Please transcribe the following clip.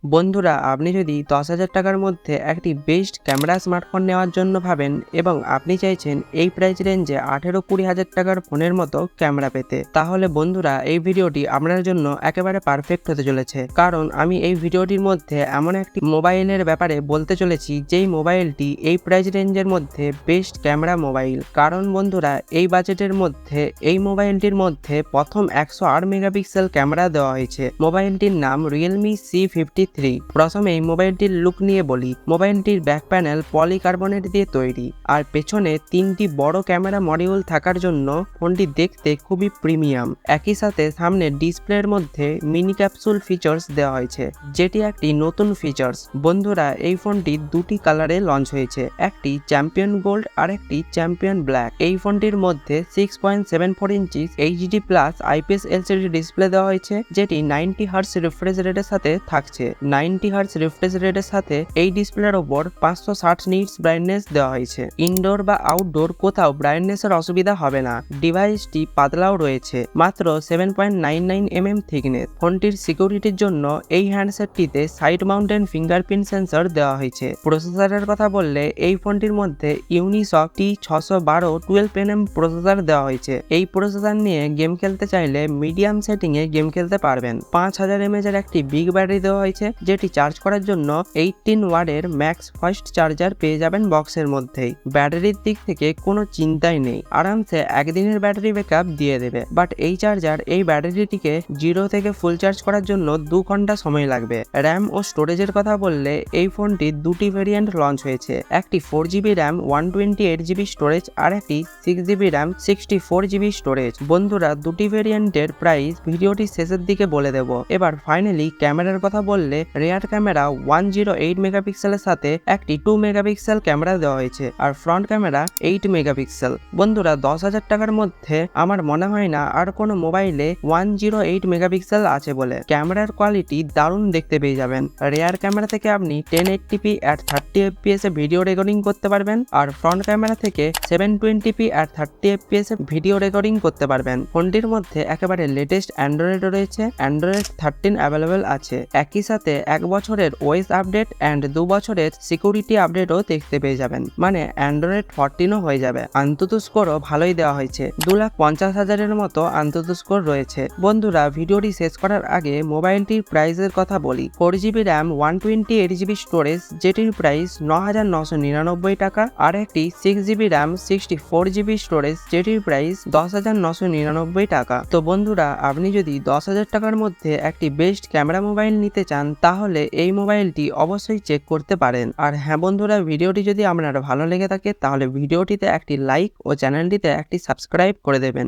বন্ধুরা, আপনি যদি 10,000 টাকার মধ্যে একটি বেস্ট ক্যামেরা স্মার্টফোন নেওয়ার জন্য ভাবেন এবং আপনি চাইছেন এই প্রাইস রেঞ্জে 18-20 হাজার টাকার ফোনের মতো ক্যামেরা পেতে, তাহলে বন্ধুরা এই ভিডিওটি আপনার জন্য একেবারে পারফেক্ট হতে চলেছে। কারণ আমি এই ভিডিওটির মধ্যে এমন একটি মোবাইলের ব্যাপারে বলতে চলেছি যেই মোবাইলটি এই প্রাইস রেঞ্জের মধ্যে বেস্ট ক্যামেরা মোবাইল। কারণ বন্ধুরা, এই বাজেটের মধ্যে এই মোবাইলটির মধ্যে প্রথম 108 মেগাপিক্সেল ক্যামেরা দেওয়া হয়েছে। মোবাইলটির নাম realme C53। প্রথমে এই মোবাইলটির লুক নিয়ে বলি। মোবাইলটির ব্যাক প্যানেল পলিকার্বনেট দিয়ে তৈরি, আর পেছনে 3টি বড় ক্যামেরা মডিউল থাকার জন্য ফোনটি দেখতে খুবই প্রিমিয়াম। একই সাথে সামনে ডিসপ্লের মধ্যে মিনি ক্যাপসুল ফিচার্স দেওয়া হয়েছে, যেটি একটি নতুন ফিচার্স। বন্ধুরা, এই ফোনটি দুটি কালারে লঞ্চ হয়েছে, একটি চ্যাম্পিয়ন গোল্ড আর একটি চ্যাম্পিয়ন ব্ল্যাক। এই ফোনটির মধ্যে 6.74 ইঞ্চি HD plus IPS LCD display দেওয়া হয়েছে, যেটি 90 হার্টজ রিফ্রেশ রেটের সাথে থাকছে। 90 হার্টজ রিফ্রেশ রেটের সাথে এই ডিসপ্লের ওপর 560 নিটস ব্রাইটনেস দেওয়া হয়েছে। ইনডোর বা আউটডোর কোথাও ব্রাইটনেসের অসুবিধা হবে না। ডিভাইসটি পাতলাও রয়েছে, মাত্র 7.99 mm থিকনেস। ফোনটির সিকিউরিটির জন্য এই হ্যান্ডসেটটিতে সাইড মাউন্টেন ফিঙ্গারপ্রিন্ট সেন্সর দেওয়া হয়েছে। প্রসেসরের কথা বললে এই ফোনটির মধ্যে ইউনিসক T612 12nm প্রসেসর দেওয়া হয়েছে। এই প্রসেসর নিয়ে গেম খেলতে চাইলে মিডিয়াম সেটিং এ গেম খেলতে পারবেন। 5000 mAh এর একটি বিগ ব্যাটারি দেওয়া হয়েছে, যেটি চার্জ করার জন্য 18 ওয়াটের ম্যাক্স ফাস্ট চার্জার পেয়ে যাবেন বক্সের মধ্যেই। ব্যাটারির দিক থেকে কোনো চিন্তাই নেই, আরামসে একদিনের ব্যাটারি ব্যাকআপ দিয়ে দেবে। বাট এই চার্জার এই ব্যাটারিটিকে 0 থেকে ফুল চার্জ করার জন্য 2 ঘন্টা সময় লাগবে। র্যাম ও স্টোরেজের কথা বললে এই ফোনটির দুটি ভেরিয়েন্ট লঞ্চ হয়েছে, একটি 4GB র্যাম 128GB স্টোরেজ আর একটি 6GB র্যাম 64GB স্টোরেজ। বন্ধুরা, দুটি ভেরিয়েন্টের প্রাইস ভিডিওটির শেষের দিকে বলে দেব। এবার ফাইনালি ক্যামেরার কথা বললে রিয়ার ক্যামেরা 108 মেগাপিক্সেলের সাথে একটি 2 মেগাপিক্সেল ক্যামেরা দেওয়া হয়েছে, আর ফ্রন্ট ক্যামেরা 8 মেগাপিক্সেল। বন্ধুরা, 10,000 টাকার মধ্যে আমার মনে হয় না আর কোনো মোবাইলে 108 মেগাপিক্সেল আছে বলে। ক্যামেরার কোয়ালিটি দারুণ দেখতে পেয়ে যাবেন। রিয়ার ক্যামেরা থেকে আপনি 1080p at 30 fps A video recording করতে পারবেন, আর ফ্রন্ট ক্যামেরা থেকে 720p at 30 fps A video recording করতে পারবেন। ফোনটির মধ্যে একেবারে লেটেস্ট অ্যান্ড্রয়েড রয়েছে, অ্যান্ড্রয়েড 13 অ্যাভেলেবেল আছে। একই সাথে 1 বছরের ওএস আপডেট অ্যান্ড 2 বছরের সিকিউরিটি আপডেটও দেখতে পেয়ে যাবেন, মানে অ্যান্ড্রয়েড 14ও হয়ে যাবে। আন্তত স্কোরও ভালোই দেওয়া হয়েছে, 2,50,000-এর মতো আন্তত স্কোর রয়েছে। বন্ধুরা, ভিডিওটি শেষ করার আগে মোবাইলটির প্রাইসের কথা বলি। 4GB র্যাম 128GB স্টোরেজ, যেটির প্রাইস 9,999 টাকা, আর একটি 6GB র্যাম 64GB স্টোরেজ, যেটির প্রাইস 10,999 টাকা। তো বন্ধুরা, আপনি যদি 10,000 টাকার মধ্যে একটি বেস্ট ক্যামেরা মোবাইল নিতে চান, তাহলে এই মোবাইলটি অবশ্যই চেক করতে পারেন। আর হ্যাঁ বন্ধুরা, ভিডিওটি যদি আপনার ভালো লেগে থাকে তাহলে ভিডিওটিতে একটি লাইক ও চ্যানেলটিতে একটি সাবস্ক্রাইব করে দেবেন।